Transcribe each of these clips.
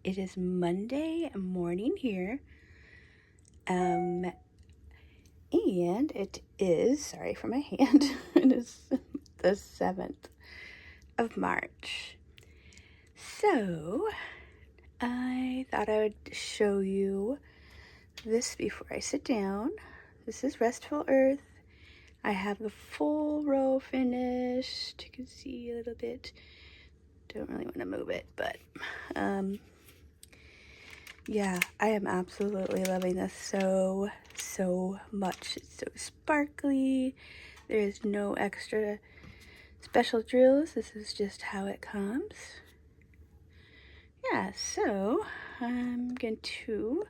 It is Monday morning here. And it is, sorry for my hand, it is the 7th of March. So, I thought I would show you this before I sit down. This is Restful Earth. I have the full row finished. You can see a little bit. Don't really want to move it, but yeah, I am absolutely loving this so much. It's so sparkly. There is no extra special drills. This is just how it comes. Yeah, so I'm going to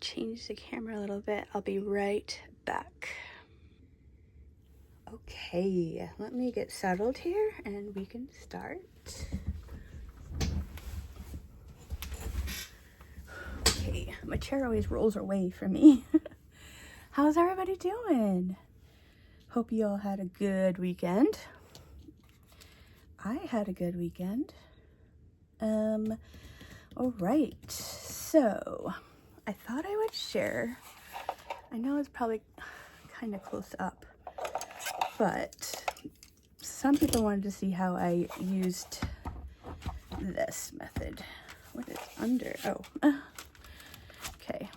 change the camera a little bit. I'll be right back. Okay, let me get settled here and we can start. Okay, my chair always rolls away from me. How's everybody doing? Hope you all had a good weekend. I had a good weekend. All right, so I thought I would share. I know it's probably kind of close up, but some people wanted to see how I used this method. What is under? Oh, okay.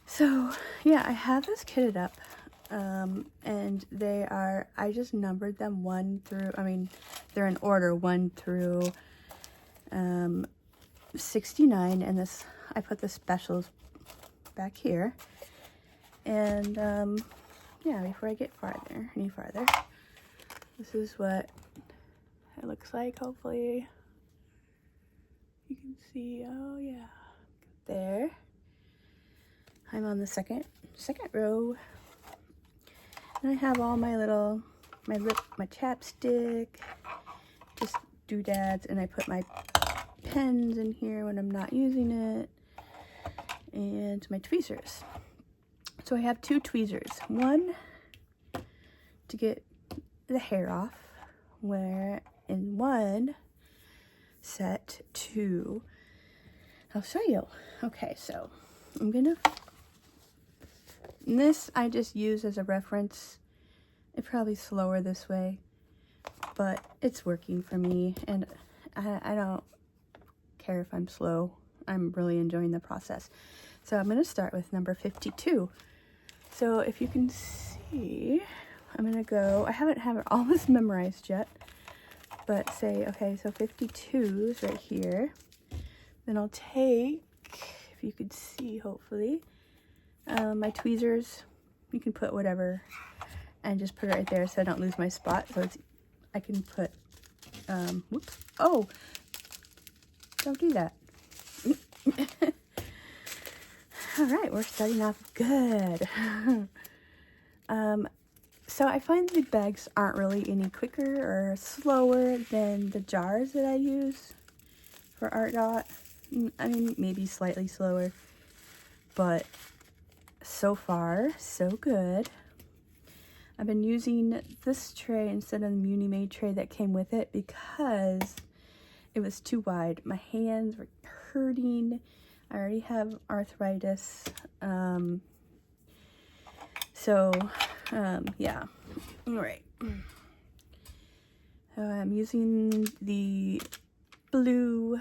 So yeah, I have this kitted up, and they are, I just numbered them 1 through, they're in order 1 through 69, and this, I put the specials back here. And yeah, before I get any farther, this is what it looks like. Hopefully you can see. Oh yeah, there. I'm on the second row, and I have all my little, my chapstick, just doodads, and I put my pens in here when I'm not using it, and my tweezers. So I have 2 tweezers, one to get the hair off, where in one set to, I'll show you. Okay, so I'm gonna, this I just use as a reference. It's probably slower this way, but it's working for me, and I don't care if I'm slow. I'm really enjoying the process. So I'm gonna start with number 52. So if you can see, I'm gonna go, I haven't all this memorized yet, but say, okay, so 52 is right here. Then I'll take, if you could see, hopefully, my tweezers. You can put whatever, and just put it right there so I don't lose my spot. So it's, I can put, whoops, oh, don't do that. All right, we're starting off good. So I find the bags aren't really any quicker or slower than the jars that I use for Art Dot. I mean, maybe slightly slower, but so far, so good. I've been using this tray instead of the Muni Made tray that came with it because it was too wide. My hands were hurting. I already have arthritis. Yeah. All right. So I'm using the blue, I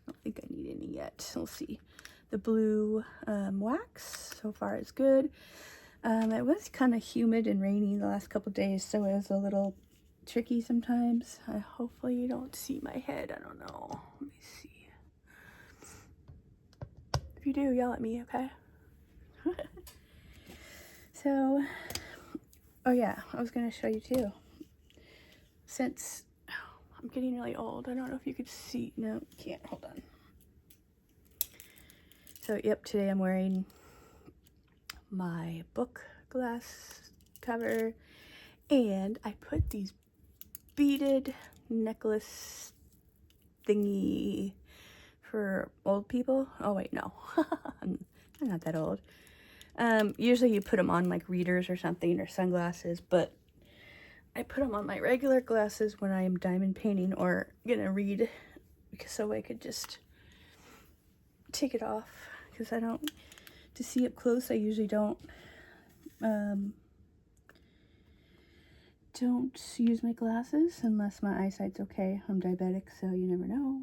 don't think I need any yet. We'll see. The blue wax. So far it's good. It was kind of humid and rainy the last couple days, so it was a little tricky sometimes. Hopefully you don't see my head. I don't know. Let me see. If you do, yell at me, okay? So, oh yeah, I was going to show you too. Since I'm getting really old, I don't know if you could see. No, you can't. Hold on. So, yep, today I'm wearing my book glass cover, and I put these beaded necklace thingy for old people. Oh wait, no. I'm not that old. Usually you put them on like readers or something, or sunglasses, but I put them on my regular glasses when I am diamond painting or gonna read because so I could just take it off, because I don't, to see up close, I usually don't use my glasses unless my eyesight's okay. I'm diabetic, so you never know.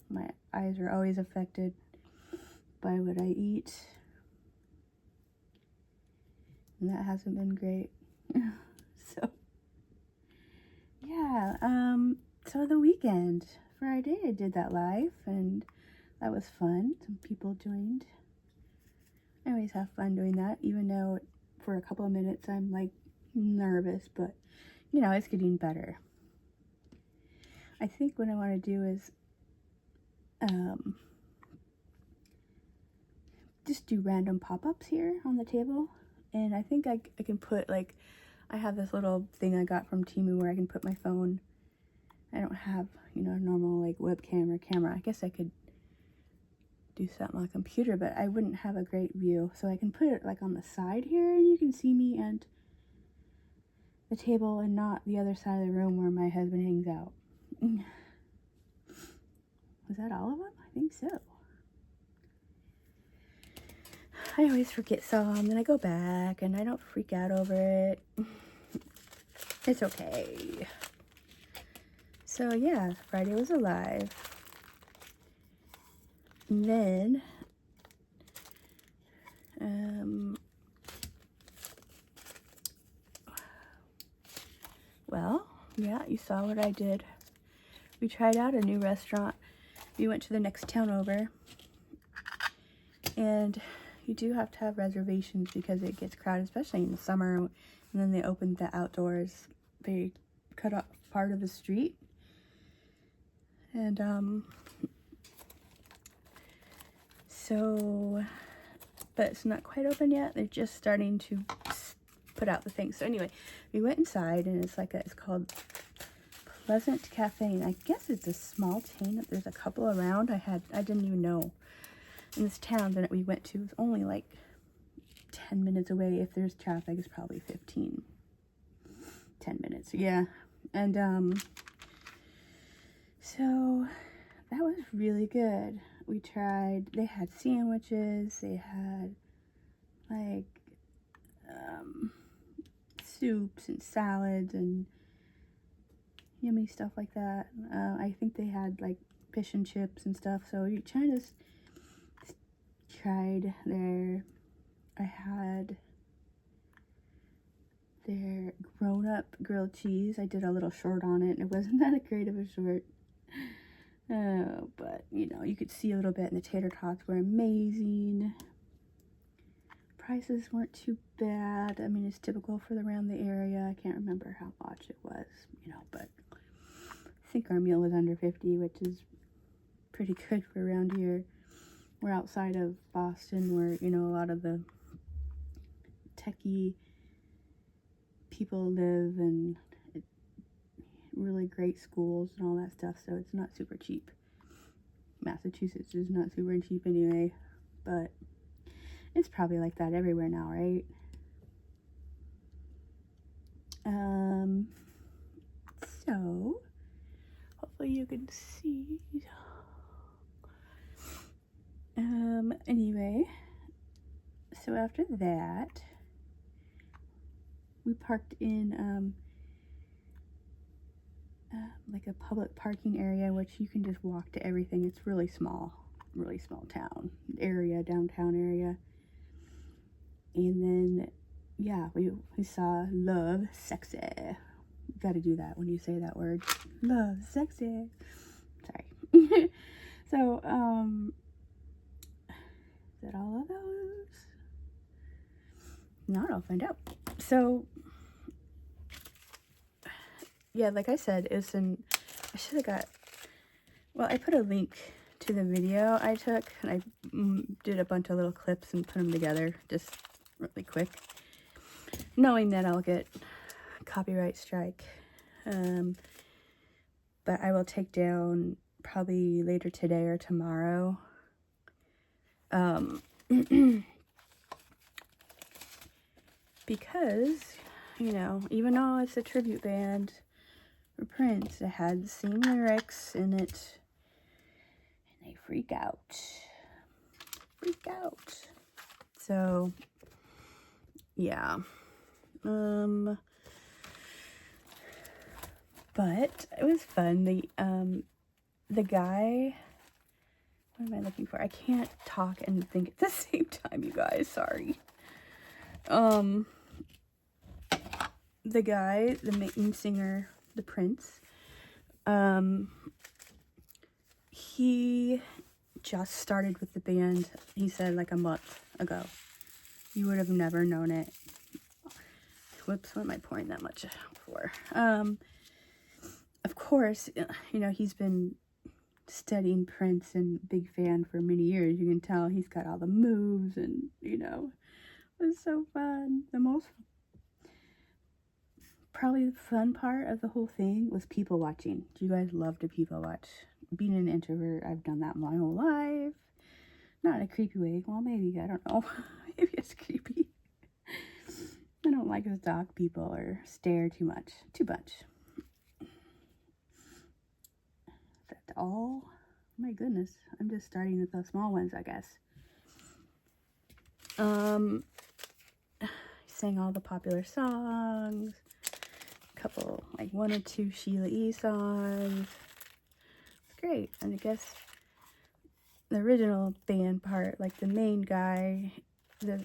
My eyes are always affected by what I eat, and that hasn't been great. So yeah, so the weekend, Friday, I did that live, and that was fun. Some people joined. I always have fun doing that, even though for a couple of minutes I'm like nervous, but you know, it's getting better. I think what I want to do is just do random pop-ups here on the table, and I think I can put, like, I have this little thing I got from Temu where I can put my phone. I don't have, you know, a normal like webcam or camera. I guess I could do something on a computer, but I wouldn't have a great view, so I can put it like on the side here, and you can see me and the table, and not the other side of the room where my husband hangs out. Was that all of them? I think so. I always forget some, and then I go back, and I don't freak out over it. It's okay. So yeah, Friday was alive. And then, well, yeah, you saw what I did. We tried out a new restaurant. We went to the next town over, and you do have to have reservations because it gets crowded, especially in the summer. And then they opened the outdoors. They cut off part of the street, and so, but it's not quite open yet. They're just starting to put out the things. So anyway, we went inside, and it's like it's called Pleasant Cafe, and I guess it's a small chain. There's a couple around. I didn't even know. In this town that we went to was only like 10 minutes away. If there's traffic, it's probably 10 minutes. Yeah. And so that was really good. We tried, they had sandwiches, they had like soups and salads and yummy stuff like that. I think they had like fish and chips and stuff. So you kind of tried I had their grown-up grilled cheese. I did a little short on it, and it wasn't that great of a short. But, you know, you could see a little bit, and the tater tots were amazing. Prices weren't too bad. I mean, it's typical for around the area. I can't remember how much it was, you know, but I think our meal was under $50, which is pretty good for around here. We're outside of Boston, where, you know, a lot of the techie people live, and really great schools and all that stuff, so it's not super cheap. Massachusetts is not super cheap anyway, but it's probably like that everywhere now, right? So hopefully you can see. Anyway, so after that, we parked in like a public parking area, which you can just walk to everything. It's really small town area, downtown area. And then, yeah, we saw Love Sexy. You gotta do that when you say that word. Love Sexy. Sorry. So, is that all of those? No, I'll find out. So, yeah, like I said, I should have got, well, I put a link to the video I took, and I did a bunch of little clips and put them together just really quick, knowing that I'll get copyright strike. But I will take down probably later today or tomorrow. Because, you know, even though it's a tribute band for Prince, it had the same lyrics in it freak out. Freak out. So, yeah. But it was fun. The guy, what am I looking for? I can't talk and think at the same time, you guys. Sorry. The guy, the main singer, the Prince, he just started with the band, he said, like a month ago. You would have never known it. Whoops, what am I pouring that much for? Of course, you know, he's been studying Prince and big fan for many years. You can tell he's got all the moves and, you know, it was so fun. Probably the fun part of the whole thing was people watching. Do you guys love to people watch? Being an introvert, I've done that my whole life. Not in a creepy way. Well, maybe, I don't know. Maybe it's creepy. I don't like to stalk people or stare too much. Too much. That's all. My goodness. I'm just starting with the small ones, I guess. Sang all the popular songs. A couple, like 1 or 2 Sheila E. songs. It's great. And I guess the original band part, like the main guy, the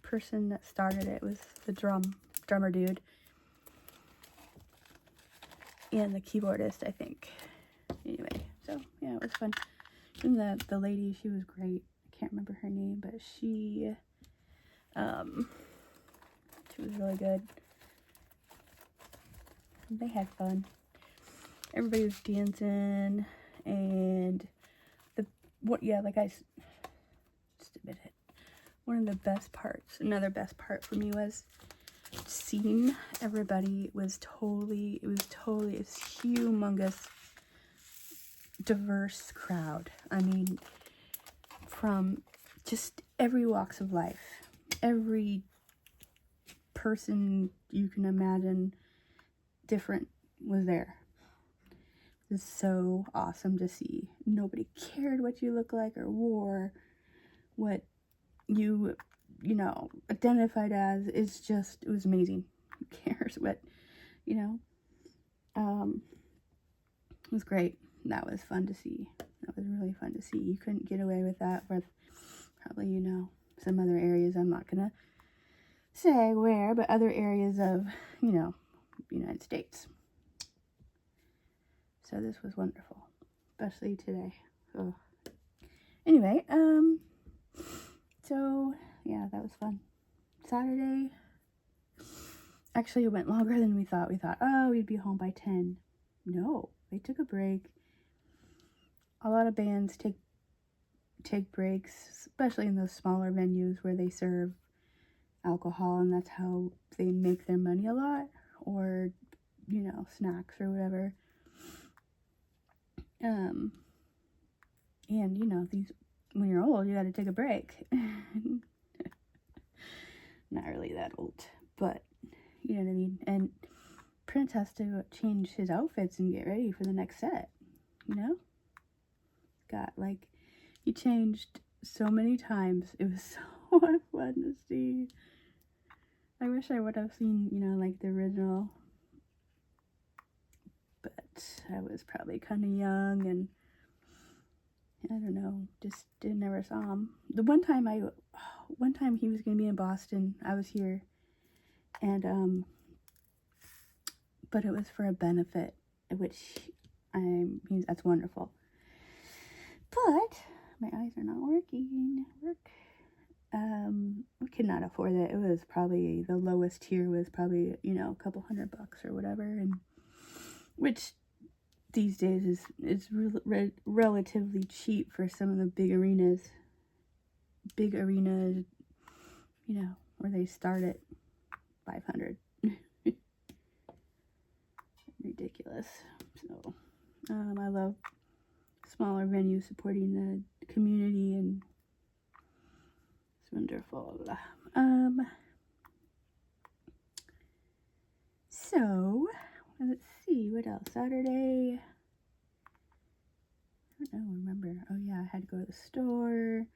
person that started it was the drummer dude. And the keyboardist, I think. Anyway, so yeah, it was fun. And the lady, she was great. I can't remember her name, but she was really good. They had fun. Everybody was dancing, and like I just admit it. One of the best parts, another best part for me was seeing everybody was totally, it's humongous, diverse crowd. I mean, from just every walks of life, every person you can imagine different was there. It was so awesome to see. Nobody cared what you look like or wore, what you know, identified as. It was amazing. Who cares what, you know? It was great. That was fun to see. That was really fun to see. You couldn't get away with that with probably, you know, some other areas. I'm not gonna say where, but other areas of, you know, the United States. So this was wonderful, especially today. So anyway, so yeah, that was fun. Saturday, actually it went longer than we thought. We thought, oh, we'd be home by 10. No, they took a break. A lot of bands take breaks, especially in those smaller venues where they serve alcohol, and that's how they make their money a lot, or, you know, snacks or whatever. And, you know, when you're old, you gotta take a break. Not really that old, but, you know what I mean? And Prince has to change his outfits and get ready for the next set, you know? He changed so many times. It was so much fun to see. I wish I would have seen, you know, like the original, but I was probably kind of young, and I don't know, just never saw him. The one time he was going to be in Boston, I was here, and but it was for a benefit, which that's wonderful. But my eyes are not working. We could not afford it. It was probably, the lowest tier was probably, you know, a couple $100 or whatever, and which these days is relatively cheap for some of the big arenas, you know, where they start at $500. Ridiculous. So I love smaller venues supporting the community, and it's wonderful. So let's see what else. Saturday, I don't remember. Oh yeah, I had to go to the store,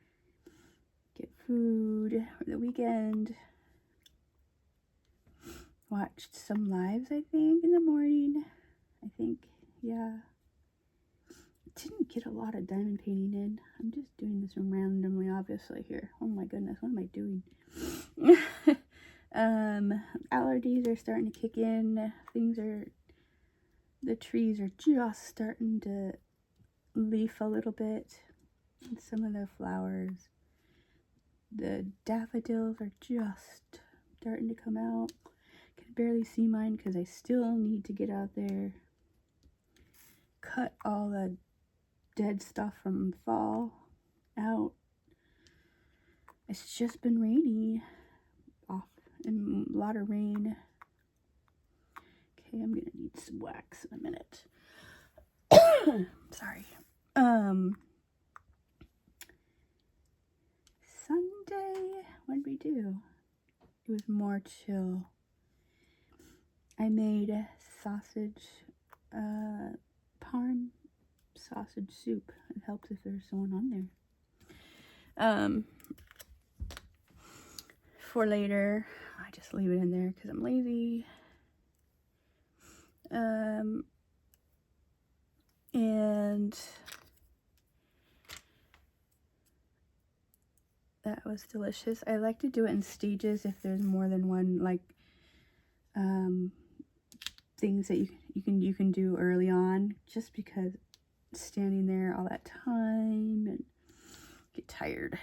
get food for the weekend. Watched some lives, I think, in the morning. I think, yeah. Didn't get a lot of diamond painting in. I'm just doing this randomly, obviously, here. Oh my goodness, what am I doing? Allergies are starting to kick in. The trees are just starting to leaf a little bit. And some of the flowers, the daffodils are just starting to come out. Can barely see mine because I still need to get out there, cut all the dead stuff from fall out. It's just been rainy off and a lot of rain. Okay, I'm gonna need some wax in a minute. Sorry. Sunday, what did we do? It was more chill. I made sausage, parm sausage soup. It helps if there's someone on there. For later, I just leave it in there because I'm lazy. And that was delicious. I like to do it in stages if there's more than one, like, things that you can do early on, just because standing there all that time and get tired.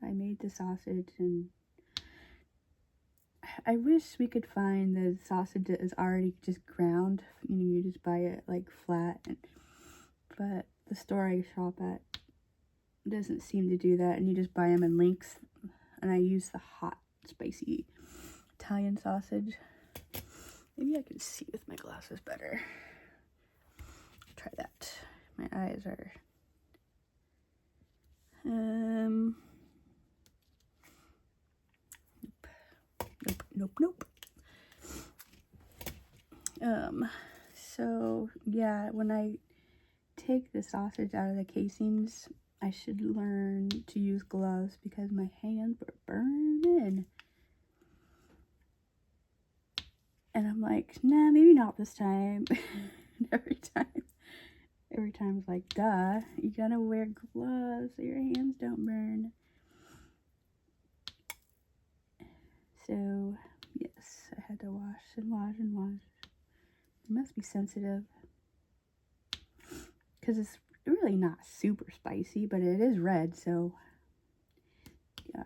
I made the sausage, and I wish we could find the sausage that is already just ground. You know, you just buy it like flat, but the store I shop at doesn't seem to do that, and you just buy them in links. And I use the hot, spicy Italian sausage. Maybe I can see with my glasses better. Try that. My eyes are nope. So yeah, when I take the sausage out of the casings, I should learn to use gloves because my hands were burning. And I'm like, nah, maybe not this time. every time it's like, duh, you gotta wear gloves so your hands don't burn. So yes, I had to wash and wash and wash. It must be sensitive because it's really not super spicy, but it is red, so yeah.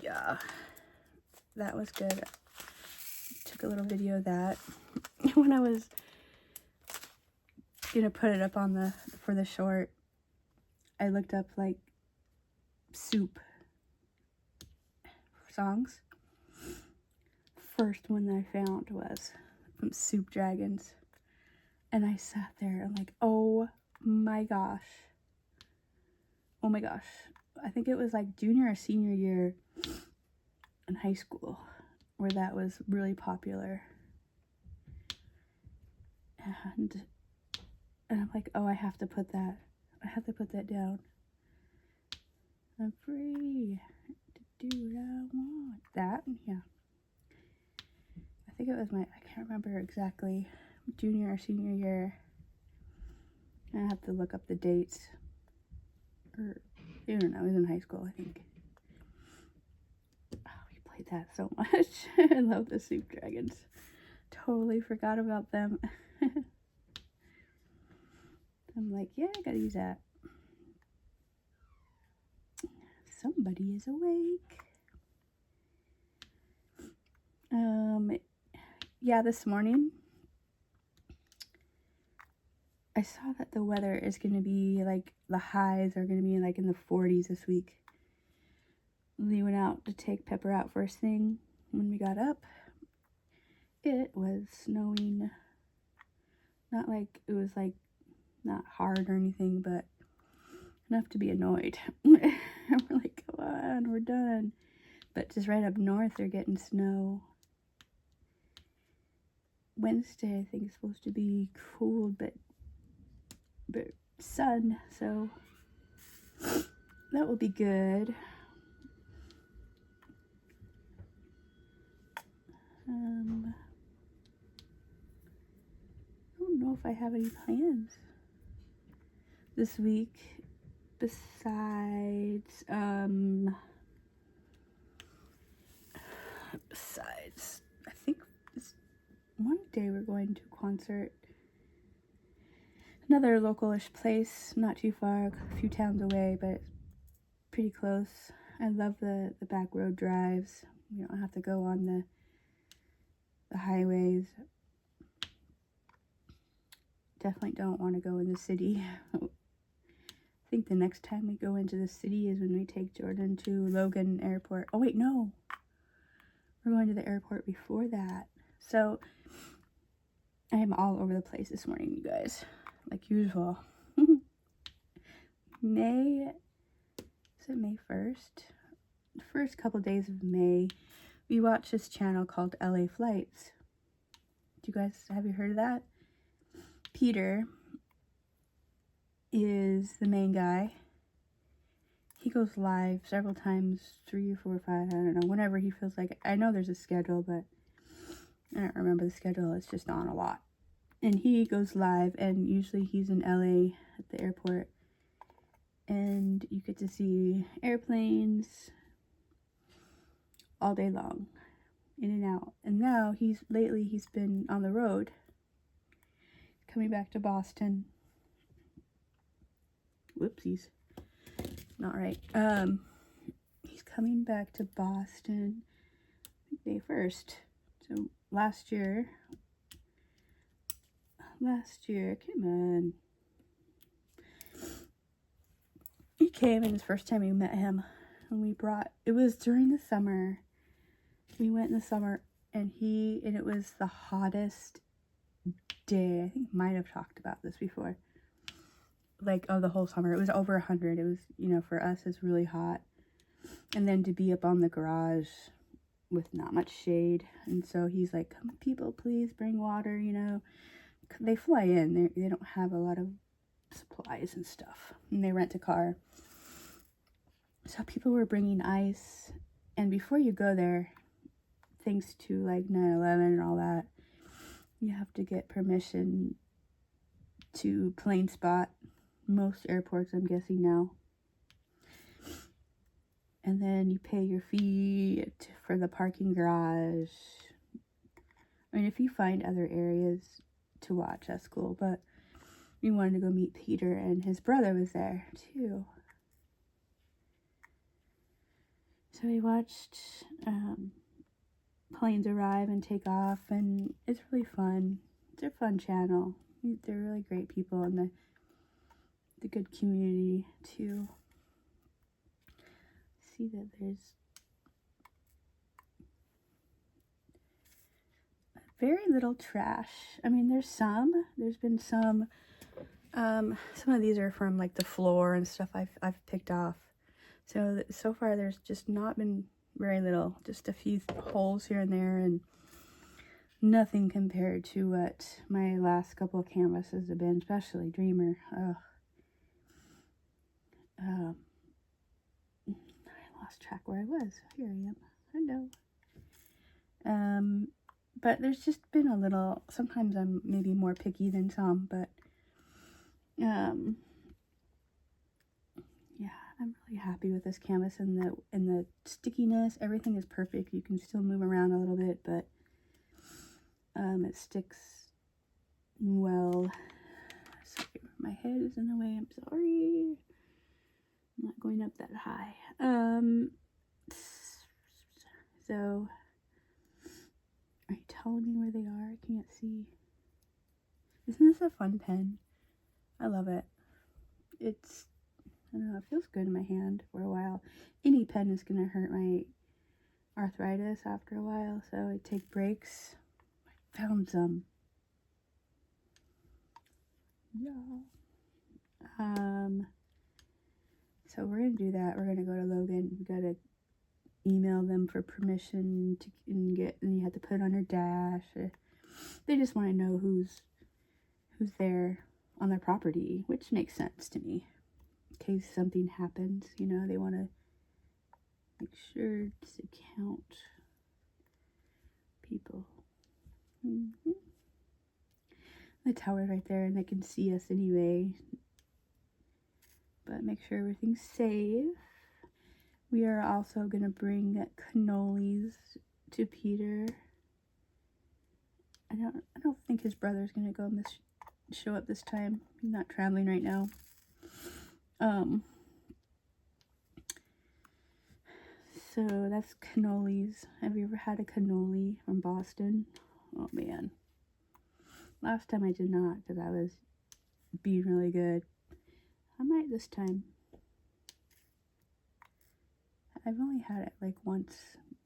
Yeah, that was good. Took a little video of that when I was gonna put it up on for the short. I looked up like soup songs. First one that I found was from Soup Dragons, and I sat there and like, oh my gosh, I think it was like junior or senior year in high school where that was really popular. And I'm like, oh, I have to put that down. I'm free to do what I want. That, yeah. I think it was I can't remember exactly, junior or senior year. I have to look up the dates. Or, I don't know, it was in high school, I think. Oh, we played that so much. I love the Soup Dragons. Totally forgot about them. I'm like, yeah, I gotta use that. Somebody is awake. Yeah, this morning I saw that the weather is going to be like, the highs are going to be like in the 40s this week. We went out to take Pepper out first thing. When we got up, it was snowing. Not like, it was like, not hard or anything, but enough to be annoyed. And we're like, come on, we're done. But just right up north, they're getting snow. Wednesday, I think, is supposed to be cold, but sun, so that will be good. I don't know if I have any plans this week besides I think this one day we're going to a concert, another localish place, not too far, a few towns away, but it's pretty close. I love the back road drives. You don't have to go on the highways. Definitely don't want to go in the city. I think the next time we go into the city is when we take Jordan to Logan Airport. Oh wait, no. We're going to the airport before that. So I am all over the place this morning, you guys, like usual. May 1st? The first couple days of May, we watched this channel called LA Flights. Have you heard of that? Peter is the main guy. He goes live several times, 3 or 4 or 5, I don't know, whenever he feels like it. I know there's a schedule, but I don't remember the schedule. It's just on a lot. And he goes live, and usually he's in LA at the airport. And you get to see airplanes all day long, in and out. And now lately he's been on the road, coming back to Boston. Whoopsies. Not right. He's coming back to Boston, I think May 1st. So last year, come on. He came, and the first time we met him, and it was during the summer. We went in the summer, and it was the hottest day. I think I might have talked about this before. Like, of the whole summer. It was over 100. It was, for us, it's really hot. And then to be up on the garage with not much shade. And so he's like, come, people, please bring water, They fly in. They don't have a lot of supplies and stuff. And they rent a car. So people were bringing ice. And before you go there, thanks to like 9/11 and all that, you have to get permission to plane spot. Most airports, I'm guessing now. And then you pay your fee for the parking garage. I mean, if you find other areas to watch, that's cool. But we wanted to go meet Peter, and his brother was there too. So we watched planes arrive and take off, and it's really fun. It's a fun channel. They're really great people, and the good community too. See that there's very little trash. I mean, there's been some of these are from like the floor and stuff I've picked off. So far there's just not been very little, just a few holes here and there, and nothing compared to what my last couple of canvases have been, especially Dreamer. I lost track where I was. Here I am. Hello. But there's just been a little, sometimes I'm maybe more picky than some, but yeah, I'm really happy with this canvas, and the stickiness. Everything is perfect. You can still move around a little bit, but it sticks well. Sorry, my head is in the way. I'm sorry. I'm not going up that high. So are you telling me where they are? I can't see. Isn't this a fun pen? I love it. I don't know, it feels good in my hand for a while. Any pen is going to hurt my arthritis after a while, so I take breaks. I found some. Yeah. So we're going to do that. We're going to go to Logan. We got to email them for permission to and you have to put it on your dash. They just want to know who's there on their property, which makes sense to me. In case something happens, you know, they want to make sure to count people. The tower's right there and they can see us anyway, but make sure everything's safe. We are also going to bring cannolis to Peter. I don't think his brother's going to go on this show up this time. He's not traveling right now. So that's cannolis. Have you ever had a cannoli from Boston? Oh man. Last time I did not, because I was being really good. I might this time. I've only had it like once,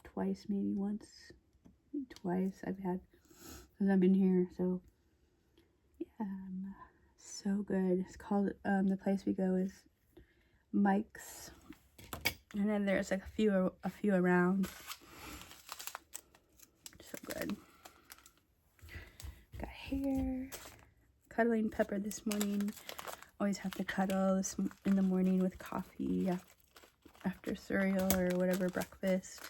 twice, maybe once, maybe twice I've had, because I've been here, so yeah, so good. It's called, the place we go is Mike's, and then there's like a few around. So good. Got hair, cuddling Pepper this morning. Always have to cuddle this in the morning with coffee after cereal or whatever breakfast.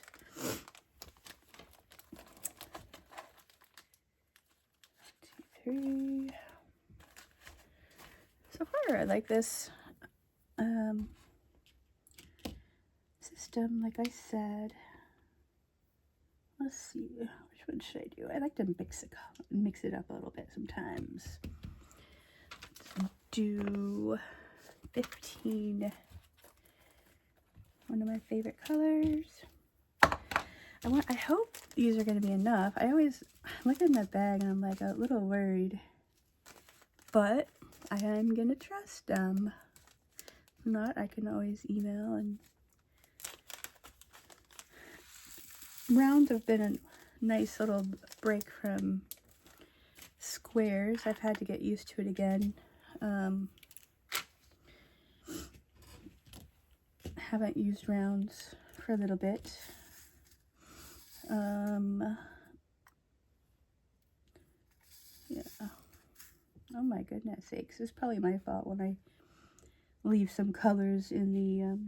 2, 3. So far, I like this system. Like I said, let's see, which one should I do? I like to mix it up a little bit sometimes. Let's do 15. One of my favorite colors. I hope these are going to be enough. I always look in the bag and I'm like a little worried, but I am going to trust them. If not, I can always email. And rounds have been a nice little break from squares. I've had to get used to it again. Haven't used rounds for a little bit. Yeah. Oh my goodness sakes. It's probably my fault when I leave some colors in the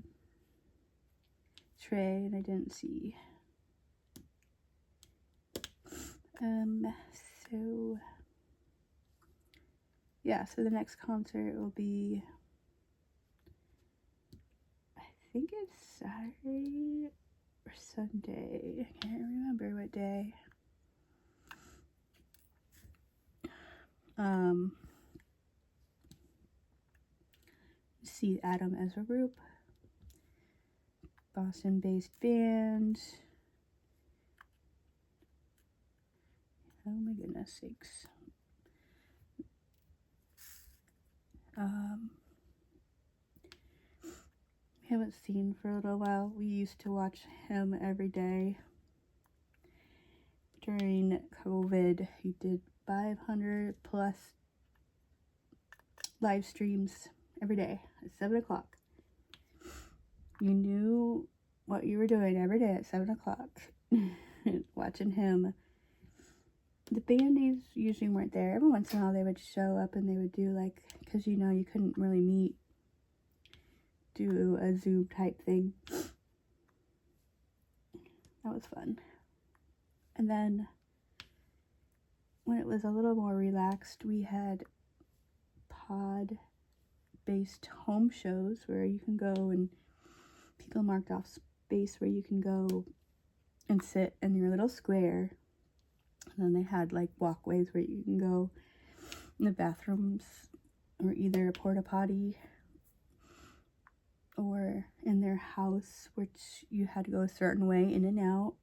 tray and I didn't see. So yeah, so the next concert will be, I think it's Saturday or Sunday. I can't remember what day. See Adam Ezra Group, Boston-based band. Oh my goodness sakes. We haven't seen for a little while. We used to watch him every day. During COVID, he did 500 plus live streams every day at 7 o'clock. You knew what you were doing every day at 7 o'clock. Watching him. The bandies usually weren't there. Every once in a while they would show up and they would do like, because you know you couldn't really meet, do a Zoom type thing. That was fun. And then when it was a little more relaxed, we had pod based home shows where you can go and people marked off space where you can go and sit in your little square. And then they had like walkways where you can go in the bathrooms or either a porta potty or in their house, which you had to go a certain way in and out.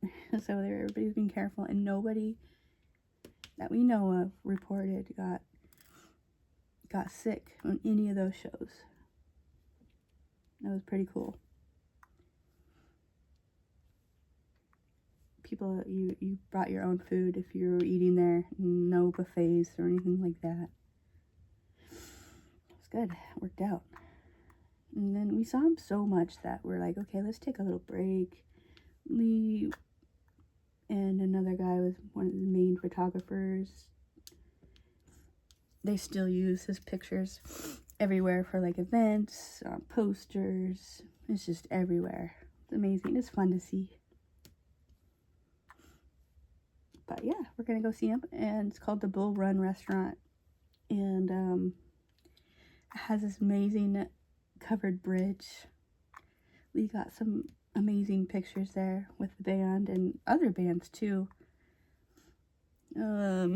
So everybody's being careful, and nobody that we know of reported got sick on any of those shows. That was pretty cool. People, you brought your own food if you were eating there. No buffets or anything like that. It was good. It worked out. And then we saw him so much that we're like, okay, let's take a little break. Lee and another guy was one of the main photographers. They still use his pictures everywhere for like events, posters. It's just everywhere. It's amazing. It's fun to see. But yeah, we're gonna go see him, and it's called the Bull Run Restaurant, and it has this amazing covered bridge. We got some amazing pictures there with the band and other bands too. Yeah,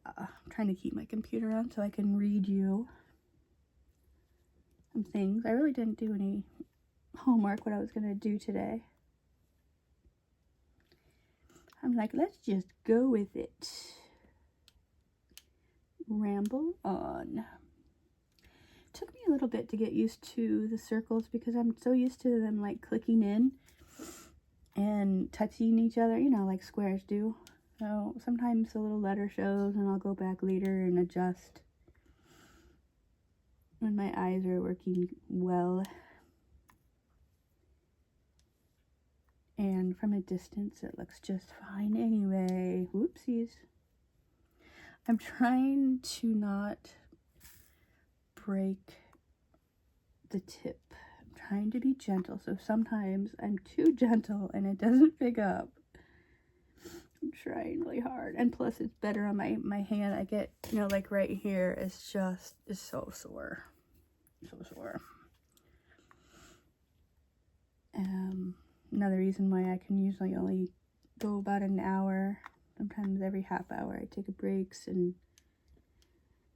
I'm trying to keep my computer on so I can read you some things. I really didn't do any homework what I was gonna do today. I'm like, let's just go with it. Ramble on. Took me a little bit to get used to the circles because I'm so used to them like clicking in and touching each other, you know, like squares do. So sometimes the little letter shows and I'll go back later and adjust when my eyes are working well. And from a distance it looks just fine anyway. Whoopsies. I'm trying to not break the tip. I'm trying to be gentle, so sometimes I'm too gentle and it doesn't pick up. I'm trying really hard, and plus it's better on my hand. I get, you know, like right here is so sore, so sore. Another reason why I can usually only go about an hour, sometimes every half hour I take a breaks and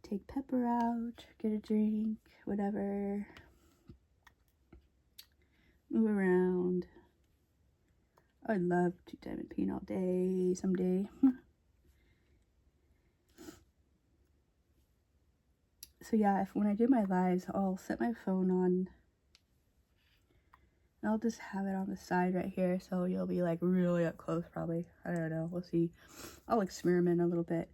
take Pepper out, get a drink, whatever, move around. I'd love to diamond paint all day someday. So yeah, when I do my lives, I'll set my phone on and I'll just have it on the side right here, so you'll be like really up close probably. I don't know, we'll see. I'll experiment a little bit.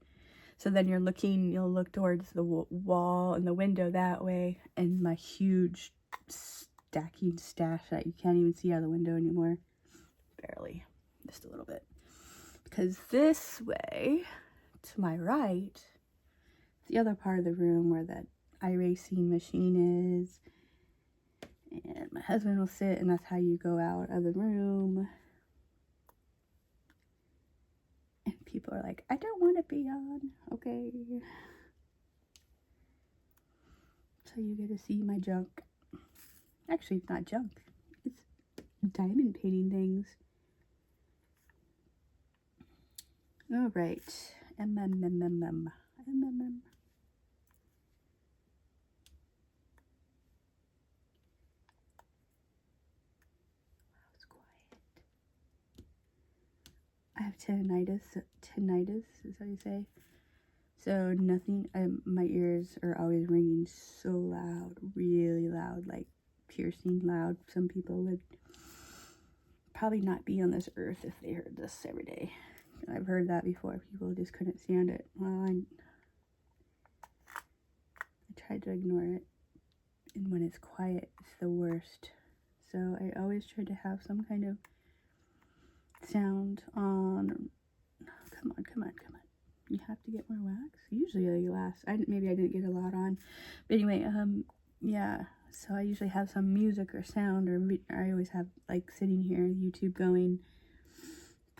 So then you'll look towards the wall and the window that way, and my huge stacking stash that you can't even see out of the window anymore. Barely, just a little bit. Because this way, to my right, the other part of the room where that iRacing machine is. And my husband will sit, and that's how you go out of the room. And people are like, I don't want to be on. Okay. So you get to see my junk. Actually, it's not junk. It's diamond painting things. All right. MMMMM. It's quiet. I have tinnitus. Tinnitus is how you say. So nothing, my ears are always ringing so loud, really loud, like piercing loud. Some people would probably not be on this earth if they heard this every day. I've heard that before. People just couldn't stand it. Well, I tried to ignore it. And when it's quiet, it's the worst. So I always try to have some kind of sound on. Come on. You have to get more wax. Usually they last. Maybe I didn't get a lot on. But anyway, yeah. So I usually have some music or sound, or I always have like sitting here, YouTube going,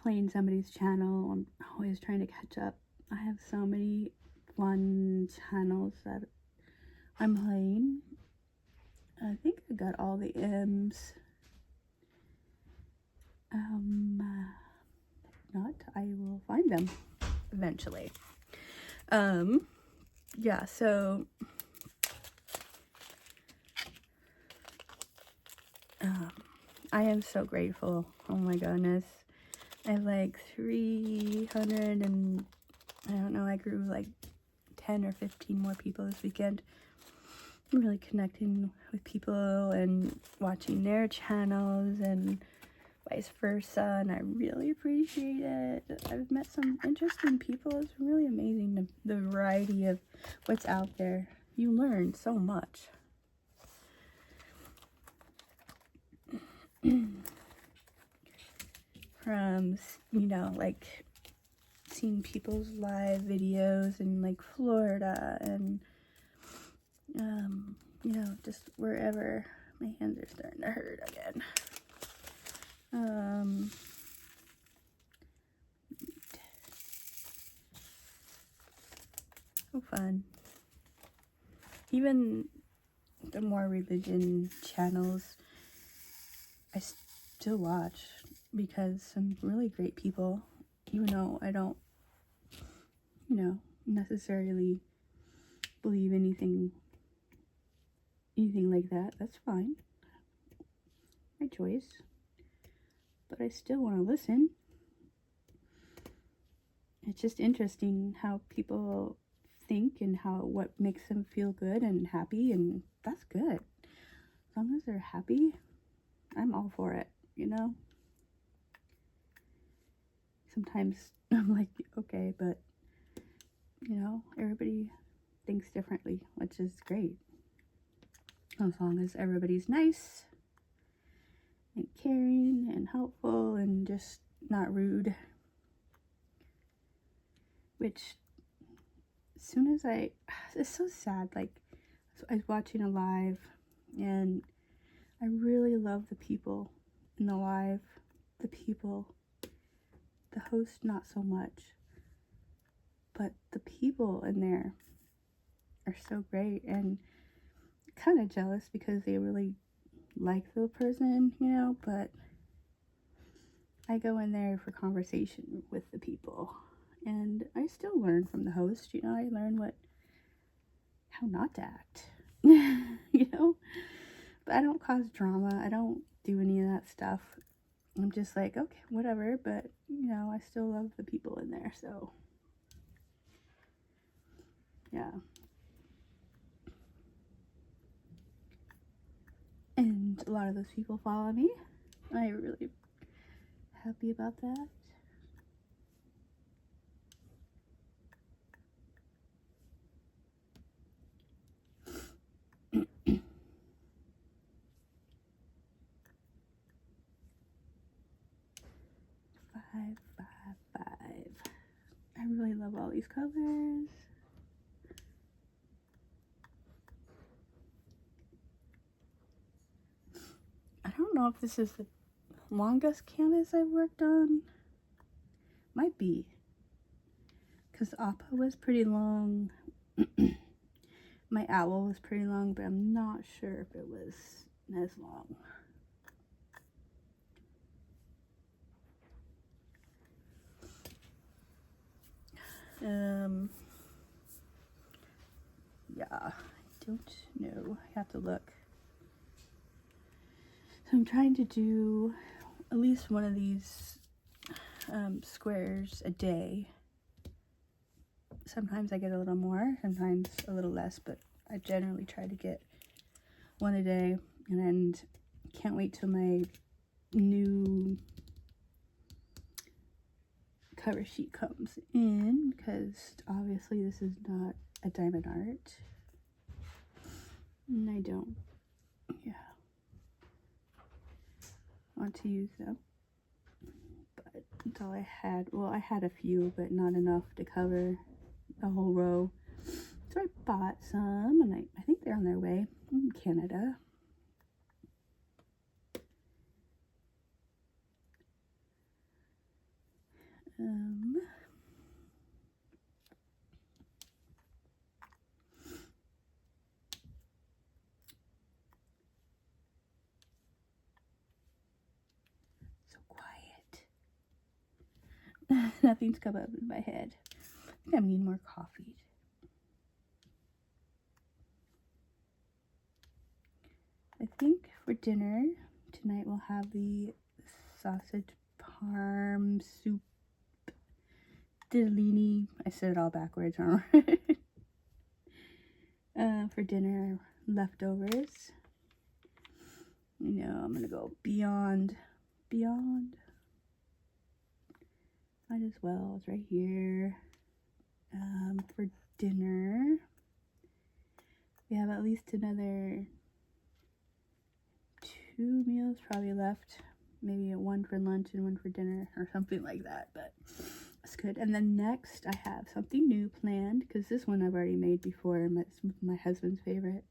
playing somebody's channel. I'm always trying to catch up. I have so many fun channels that I'm playing. I think I got all the M's. If not, I will find them eventually. Yeah, so I am so grateful. Oh my goodness. I have like 300 and I don't know, I grew like 10 or 15 more people this weekend. I'm really connecting with people and watching their channels and vice versa, and I really appreciate it. I've met some interesting people. It's really amazing the variety of what's out there. You learn so much. from, you know, like seeing people's live videos in like Florida and, you know, just wherever. My hands are starting to hurt again. So fun. Even the more religion channels I still watch because some really great people, even though I don't, you know, necessarily believe anything like that. That's fine. My choice. But I still want to listen. It's just interesting how people think and what makes them feel good and happy, and that's good. As long as they're happy, I'm all for it, you know? Sometimes I'm like, okay, but, you know, everybody thinks differently, which is great. As long as everybody's nice and caring and helpful and just not rude. Which, as soon as it's so sad, like, I was watching a live, and I really love the people in the live, the host not so much, but the people in there are so great, and kind of jealous because they really like the person, you know, but I go in there for conversation with the people, and I still learn from the host, you know. I learn how not to act, you know, but I don't cause drama. I don't do any of that stuff. I'm just like, okay, whatever, but, you know, I still love the people in there, so, yeah. And a lot of those people follow me. I'm really happy about that. Five. I really love all these colors. I don't know if this is the longest canvas I've worked on. Might be. Because Appa was pretty long. My owl was pretty long, but I'm not sure if it was as long. Yeah, I don't know. I have to look. So I'm trying to do at least one of these squares a day. Sometimes I get a little more, sometimes a little less, but I generally try to get one a day. And can't wait till my new cover sheet comes in, because obviously this is not a diamond art, and I don't want to use them, but that's all I had. Well, I had a few, but not enough to cover the whole row, so I bought some, and I think they're on their way in Canada. So quiet. Nothing's come up in my head. I think I need more coffee. I think for dinner tonight we'll have the sausage parm soup diddlini. I said it all backwards, huh? For dinner, leftovers. You know, I'm gonna go beyond. Might as well. It's right here. For dinner, we have at least another 2 meals probably left. Maybe one for lunch and one for dinner or something like that, but it's good. And then next I have something new planned, because this one I've already made before, and it's my husband's favorite.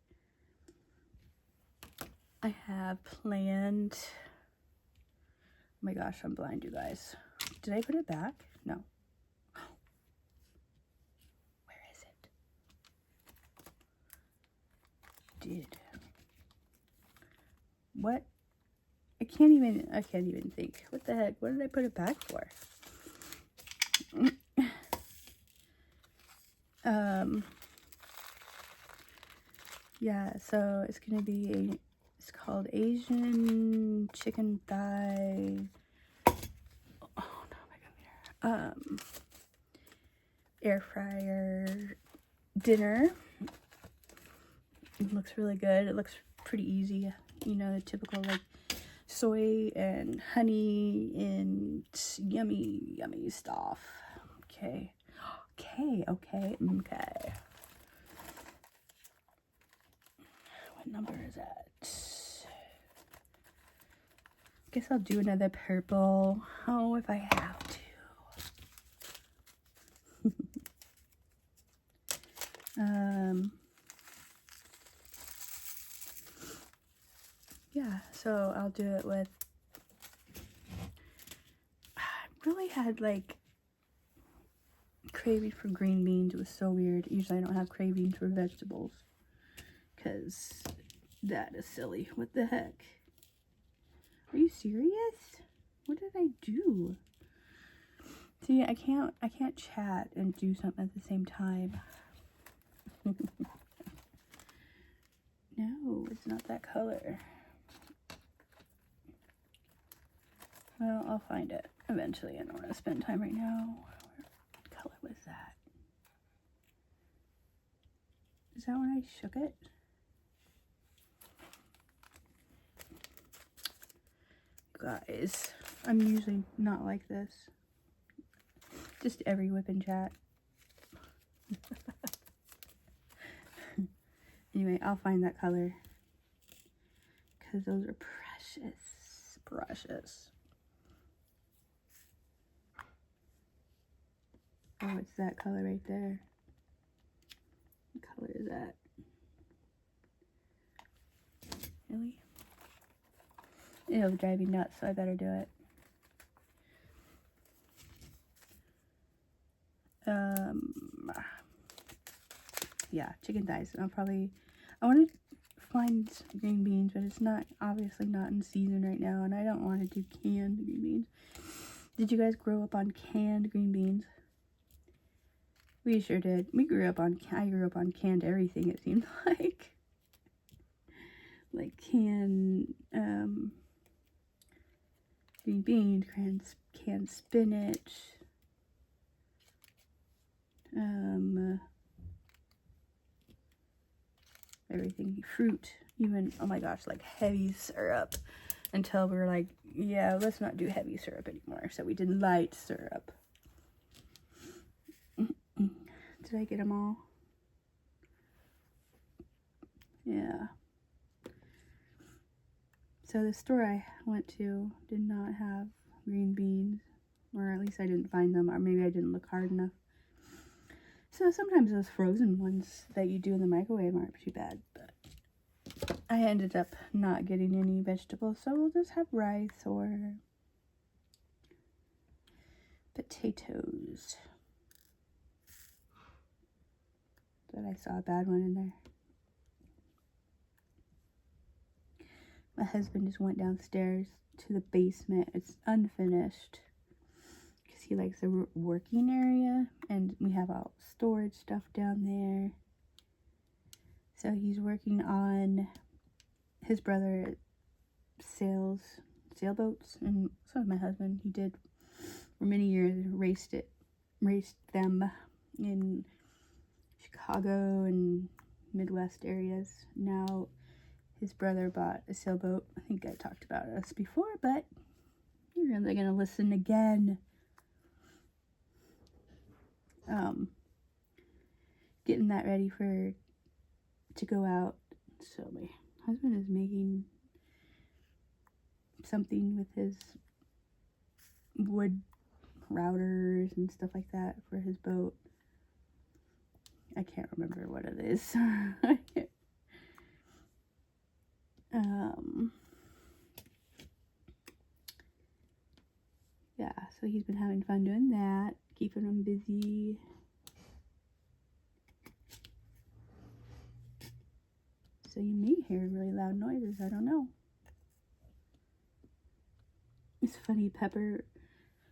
I have planned, oh my gosh, I'm blind, you guys. Did I put it back? No. Where is it? What? I can't even think. What the heck? What did I put it back for? Yeah, so it's gonna be it's called Asian chicken thigh. Oh no, my computer. Air fryer dinner. It looks really good. It looks pretty easy. You know, the typical like soy and honey and yummy stuff. Okay. Okay. What number is that? Guess I'll do another purple. Oh, if I have to. Yeah, so I'll do it with, I really had like craving for green beans. It was so weird. Usually I don't have cravings for vegetables, because that is silly. What the heck? Are you serious? What did I do? See, I can't chat and do something at the same time. No, it's not that color. Well, I'll find it eventually. I don't want to spend time right now. What color was that? Is that when I shook it? Guys, I'm usually not like this. Just every WIP and Chat. Anyway, I'll find that color, because those are precious. Oh, it's that color right there. What color is that? Really? It'll drive me nuts, so I better do it. Yeah, chicken thighs. I want to find green beans, but it's obviously not in season right now, and I don't want to do canned green beans. Did you guys grow up on canned green beans? We sure did. I grew up on canned everything, it seemed like. Like canned green beans, canned spinach, everything, fruit, even, oh my gosh, like heavy syrup, until we were like, yeah, let's not do heavy syrup anymore. So we did light syrup. Did I get them all? Yeah. So the store I went to did not have green beans, or at least I didn't find them, or maybe I didn't look hard enough. So sometimes those frozen ones that you do in the microwave aren't too bad, but I ended up not getting any vegetables, so we'll just have rice or potatoes. But I saw a bad one in there. My husband just went downstairs to the basement. It's unfinished, because he likes the working area, and we have all storage stuff down there. So he's working on his brother sailboats, and so my husband, he did for many years, raced them in Chicago and Midwest areas. Now his brother bought a sailboat. I think I talked about us before, but you're really gonna listen again. Getting that ready to go out. So my husband is making something with his wood routers and stuff like that for his boat. I can't remember what it is. Yeah, so he's been having fun doing that, keeping him busy. So you may hear really loud noises, I don't know. It's funny, Pepper,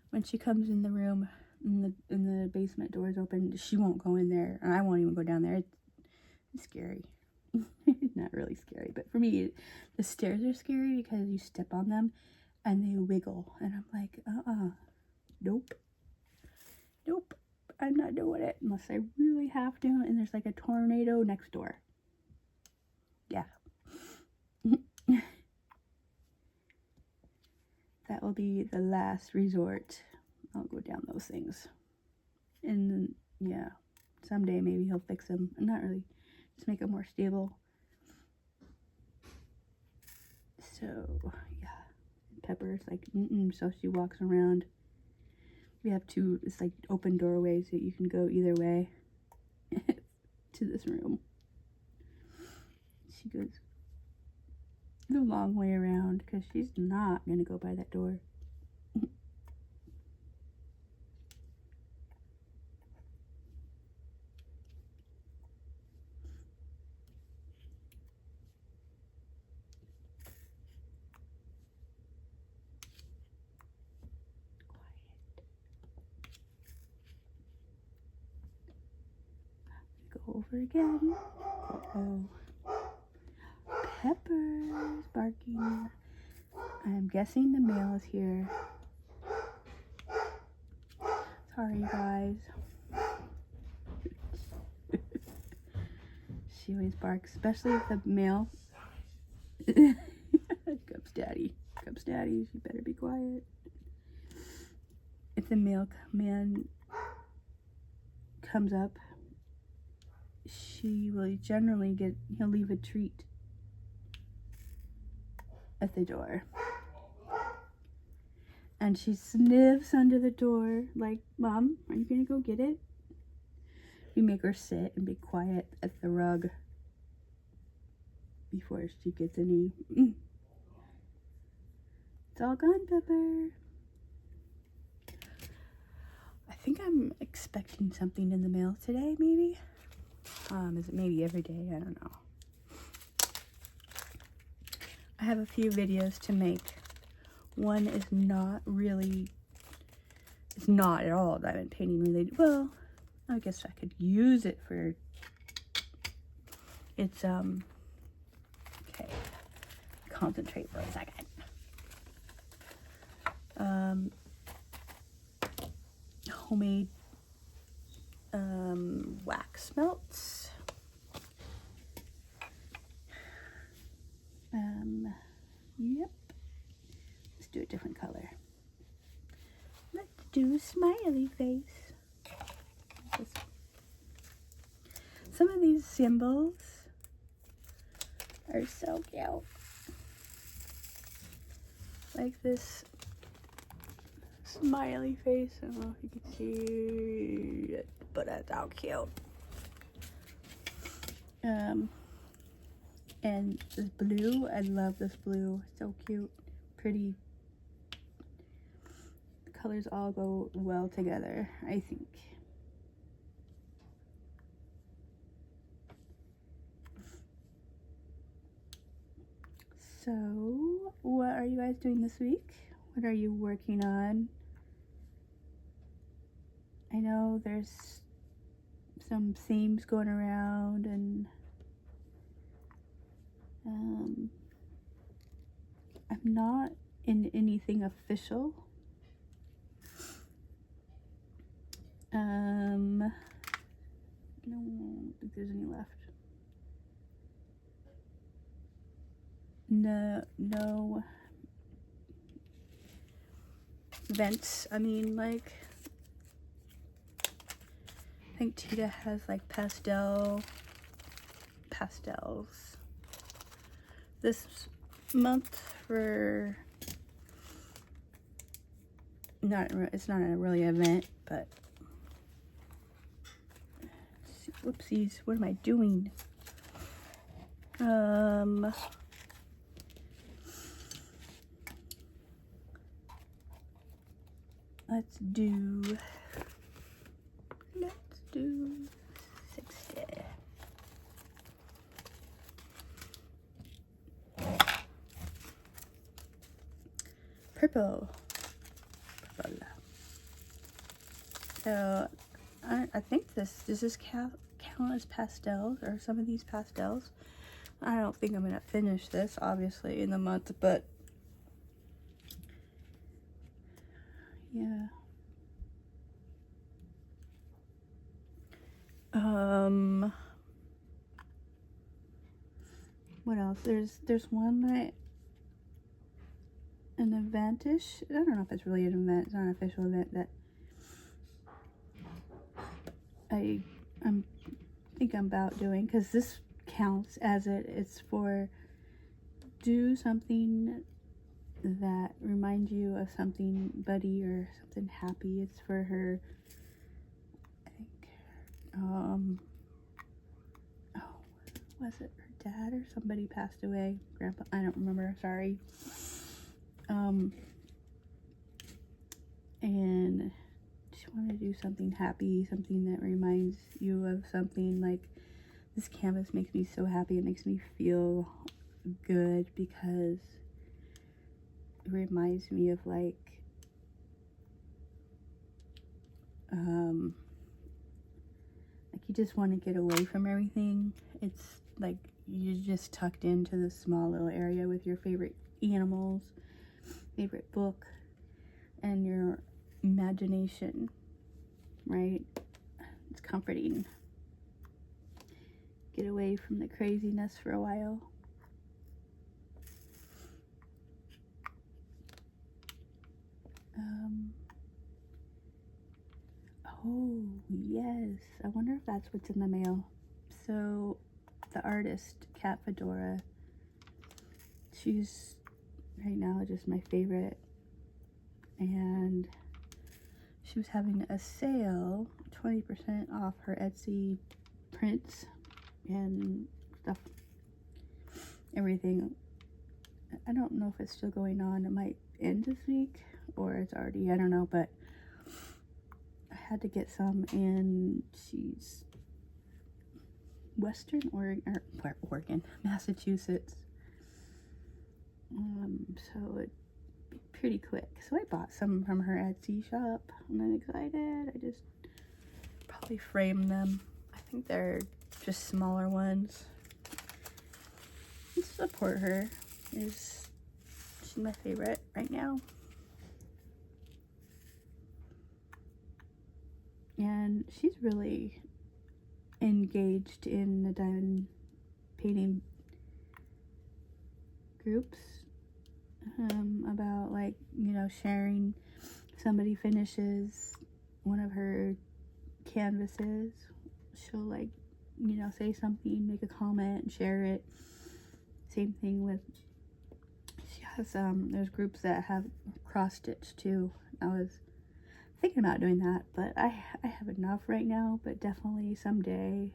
when she comes in the room, in the basement door's open, she won't go in there, and I won't even go down there. It's scary. Not really scary, but for me, the stairs are scary because you step on them and they wiggle, and I'm like, nope, I'm not doing it unless I really have to, and there's like a tornado next door. Yeah. That will be the last resort. I'll go down those things. And then, yeah, someday maybe he'll fix them. Not really, just make them more stable. So, yeah. Pepper's like, so she walks around. We have two, it's like open doorways that you can go either way to this room. She goes the long way around because she's not going to go by that door. Go over again. Uh-oh. Pepper's barking. I'm guessing the mail is here. Sorry, guys. She always barks, especially if the mail. Cubs daddy. Cubs daddy, you better be quiet. If the mailman comes up, she will generally he'll leave a treat at the door. And she sniffs under the door like, Mom, are you gonna go get it? We make her sit and be quiet at the rug before she gets any. It's all gone, Pepper. I think I'm expecting something in the mail today, maybe. Is it maybe every day? I don't know. I have a few videos to make. One is not really, it's not at all diamond painting related. Well, I guess I could use it for, it's, okay, concentrate for a second. Homemade, wax melts. Yep. Let's do a different color. Let's do a smiley face. Some of these symbols are so cute. Like this smiley face. I don't know if you can see it, but that's how cute. And this blue, I love this blue. So cute, pretty. The colors all go well together, I think. So, what are you guys doing this week? What are you working on? I know there's some themes going around, and I'm not in anything official. I don't think there's any left. No events. I mean, like, I think Tita has like pastels this month for it's not a really event, but whoopsies, what am I doing? Let's do 60. Purple. So I think this count as pastels, or some of these pastels. I don't think I'm gonna finish this obviously in the month, but yeah. What else? There's one that an eventish. I don't know if it's really an event. It's not an official event that I think I'm about doing, because this counts as it's for do something that reminds you of something buddy or something happy. It's for her, I think, oh, was it her dad or somebody passed away? Grandpa, I don't remember, sorry. And she wanted to do something happy, something that reminds you of something. Like, this canvas makes me so happy. It makes me feel good because it reminds me of like you just want to get away from everything. It's like you're just tucked into this small little area with your favorite animals, favorite book, and your imagination, right? It's comforting. Get away from the craziness for a while. Oh, yes. I wonder if that's what's in the mail. So, the artist, Kat Fedora, she's right now just my favorite. And she was having a sale, 20% off her Etsy prints and stuff. Everything. I don't know if it's still going on. It might end this week, or it's already, I don't know, but I had to get some, and she's Western Oregon, Massachusetts. So it'd be pretty quick. So I bought some from her Etsy shop, and I'm excited. I just probably frame them. I think they're just smaller ones. Let's support her. She's my favorite right now. And she's really engaged in the diamond painting groups, about, like, you know, sharing. Somebody finishes one of her canvases, she'll, like, you know, say something, make a comment, and share it. Same thing with, she has, there's groups that have cross stitch too. I was thinking about doing that, but I have enough right now, but definitely someday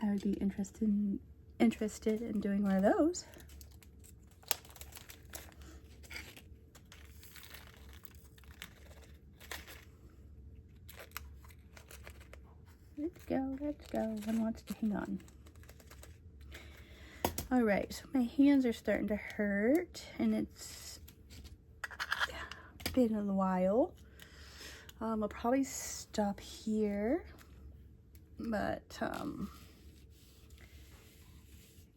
I would be interested in doing one of those. Let's go. One wants to hang on. All right, so my hands are starting to hurt, and it's been a while. I'll probably stop here, but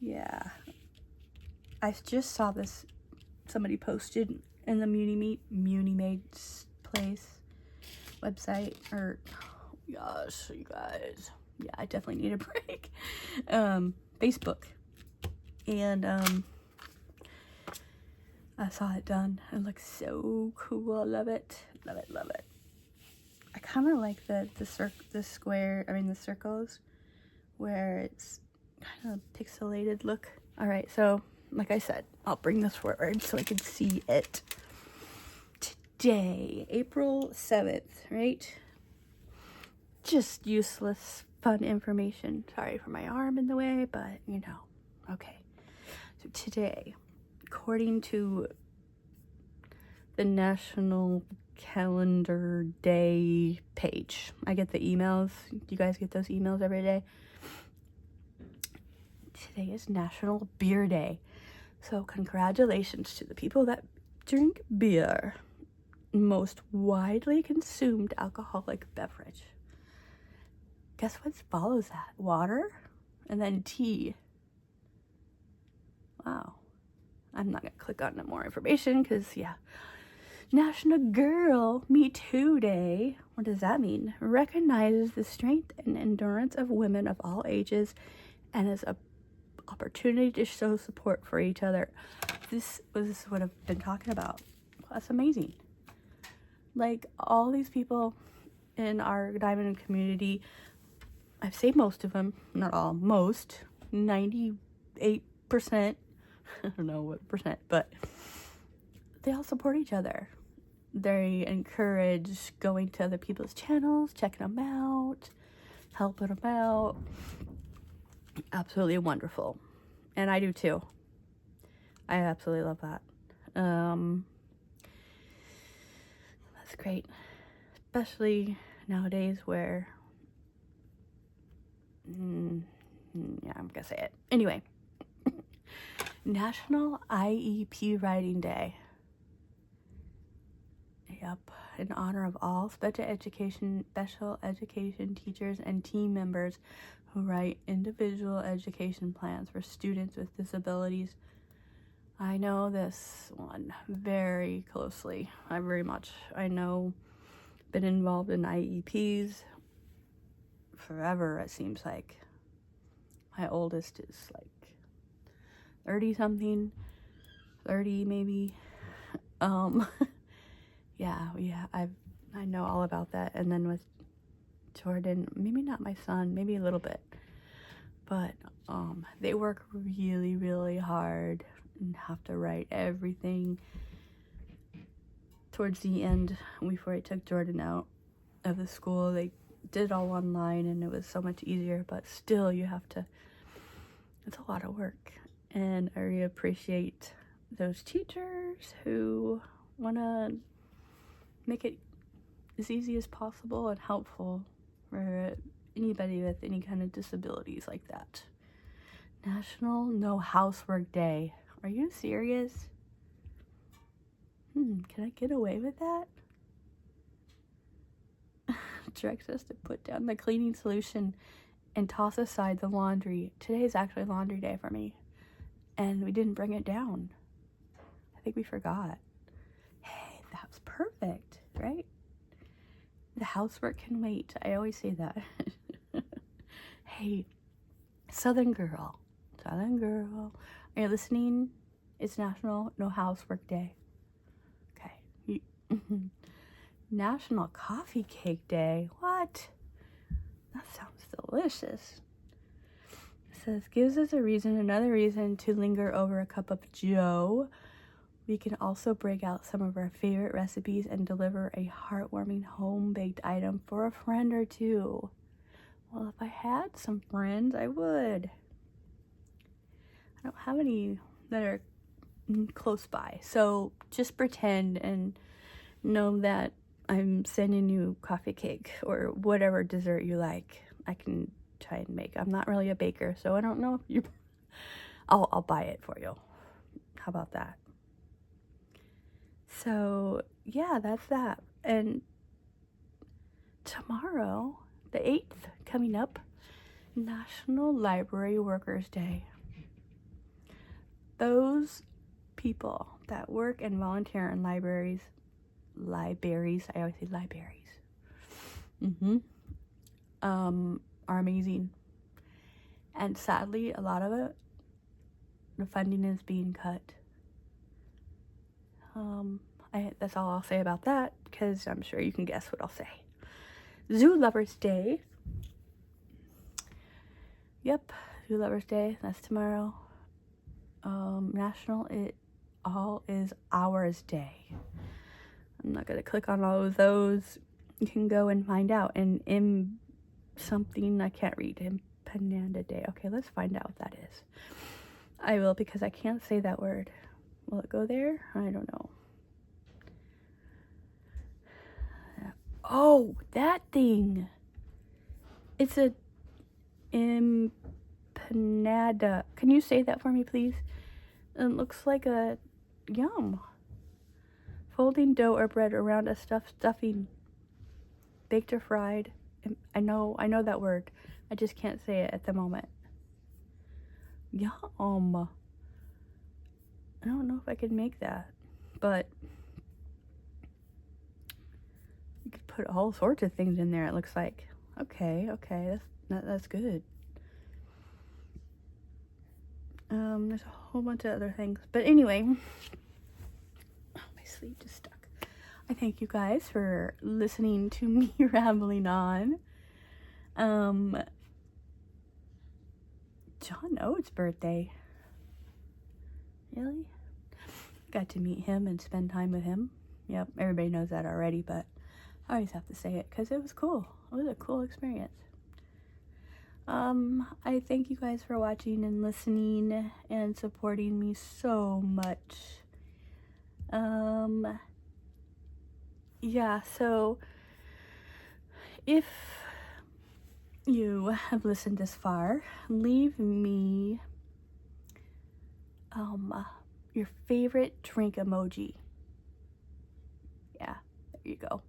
yeah, I just saw this, somebody posted in the Muni-Maid's place website, or gosh, you guys, yeah, I definitely need a break. Facebook, and I saw it done. It looks so cool. I love it. Love it. Love it. I kind of like the circles where it's kind of pixelated look. All right, so like I said, I'll bring this forward so I can see it. today, April 7th, right? Just useless, fun information. Sorry for my arm in the way, but you know. Okay. So today, according to the National Calendar Day page, I get the emails. Do you guys get those emails every day? Today is National Beer Day. So congratulations to the people that drink beer, most widely consumed alcoholic beverage. Guess what follows that? Water and then tea. Wow. I'm not going to click on no more information because, yeah. National Girl Me Too Day. What does that mean? Recognizes the strength and endurance of women of all ages and is an opportunity to show support for each other. This was what I've been talking about. That's amazing. Like, all these people in our diamond community, I've saved most of them, not all, most, 98%, I don't know what percent, but they all support each other. They encourage going to other people's channels, checking them out, helping them out. Absolutely wonderful. And I do too. I absolutely love that. That's great. Especially nowadays where, yeah, I'm gonna say it. Anyway, National IEP Writing Day. Yep, in honor of all special education teachers and team members who write individual education plans for students with disabilities. I know this one very closely. I know, been involved in IEPs forever, it seems like. My oldest is like 30 something, 30 maybe. Yeah, I know all about that. And then with Jordan, maybe not my son, maybe a little bit, but they work really, really hard and have to write everything. Towards the end, before I took Jordan out of the school, they did it all online and it was so much easier, but still it's a lot of work. And I really appreciate those teachers who want to make it as easy as possible and helpful for anybody with any kind of disabilities like that. National No Housework Day. Are you serious? Can I get away with that? Directs us to put down the cleaning solution and toss aside the laundry. Today is actually laundry day for me, and we didn't bring it down. I think we forgot. Hey, that was perfect, right? The housework can wait. I always say that. Hey, Southern girl. Are you listening? It's National No Housework Day. Okay. National Coffee Cake Day. What? That sounds delicious. It says, gives us another reason to linger over a cup of joe. We can also break out some of our favorite recipes and deliver a heartwarming home-baked item for a friend or two. Well, if I had some friends, I would. I don't have any that are close by. So just pretend and know that I'm sending you coffee cake or whatever dessert you like. I can try and make. I'm not really a baker, so I don't know if you... I'll buy it for you. How about that? So, yeah, that's that. And tomorrow, the 8th, coming up, National Library Workers Day. Those people that work and volunteer in libraries, I always say libraries, are amazing. And sadly, a lot of it, the funding is being cut. That's all I'll say about that, because I'm sure you can guess what I'll say. Zoo Lovers Day. Yep, Zoo Lovers Day, that's tomorrow. National It All Is Ours Day. I'm not going to click on all of those. You can go and find out. And in something I can't read. Empanada Day. Okay, let's find out what that is. I will, because I can't say that word. Will it go there? I don't know. Oh, that thing. It's a empanada. Can you say that for me, please? It looks like a yum. Folding dough or bread around a stuffed stuffing, baked or fried. I know that word. I just can't say it at the moment. Yum. I don't know if I could make that, but you could put all sorts of things in there, it looks like. Okay, that's good. There's a whole bunch of other things, but anyway, oh, my sleeve just stuck. I thank you guys for listening to me rambling on. John Oates' birthday. Really? Got to meet him and spend time with him. Yep, everybody knows that already, but I always have to say it because it was cool. It was a cool experience. I thank you guys for watching and listening and supporting me so much. Yeah, so if you have listened this far, leave me your favorite drink emoji. Yeah, there you go.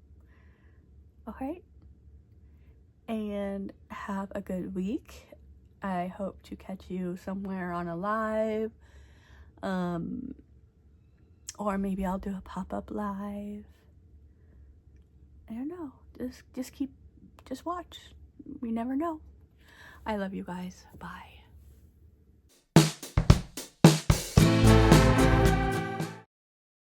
Alright, and have a good week. I hope to catch you somewhere on a live, or maybe I'll do a pop-up live. I don't know, just watch. We never know. I love you guys. Bye.